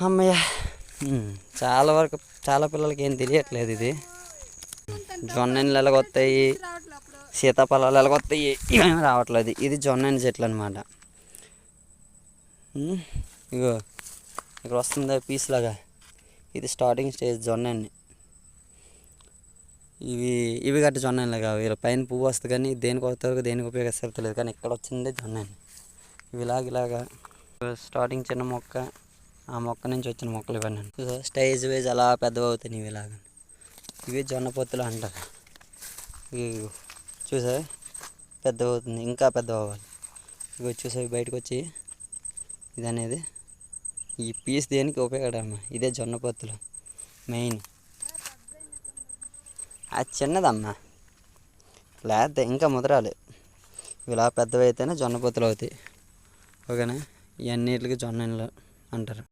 అమ్మయ్య. చాలా వరకు చాలా పిల్లలకి ఏం తెలియట్లేదు ఇది. జొన్నలు ఎలాగొస్తాయి, సీతాఫలాలు ఎలాగొస్తాయి, ఇవేమి రావట్లేదు. ఇది జొన్న చెట్లు అనమాట. ఇగో ఇక్కడ వస్తుంది పీస్ లాగా, ఇది స్టార్టింగ్ స్టేజ్ జొన్నని. ఇవి గట్ట జొన్నలు కావు. ఇలా పైన పువ్వు వస్తుంది కానీ దేనికి వస్తారు, దేనికి ఉపయోగిస్తారు తెలియదు. కానీ ఇక్కడ వచ్చింది జొన్నని. ఇలాగా స్టార్టింగ్ చిన్న మొక్క, ఆ మొక్క నుంచి వచ్చిన మొక్కలు ఇవన్నీ స్టేజ్ వైజ్ అలా పెద్దవి అవుతాయి. ఇలాగా ఇవి జొన్న పొత్తులు అంటారు. ఇవి చూసా పెద్దవి అవుతుంది, ఇంకా పెద్దవి అవ్వాలి. ఇవి చూసావి బయటకు వచ్చి ఇది అనేది ఈ పీస్ దేనికి ఉపయోగపడమ్మా. ఇదే జొన్న పొత్తులు మెయిన్. అది చిన్నదమ్మా, లేకపోతే ఇంకా ముదరాలి. ఇలా పెద్దవి అయితేనే జొన్న పొత్తులు అవుతాయి. ఓకేనా? ఇవన్నిటికి జొన్నలు అంటారు.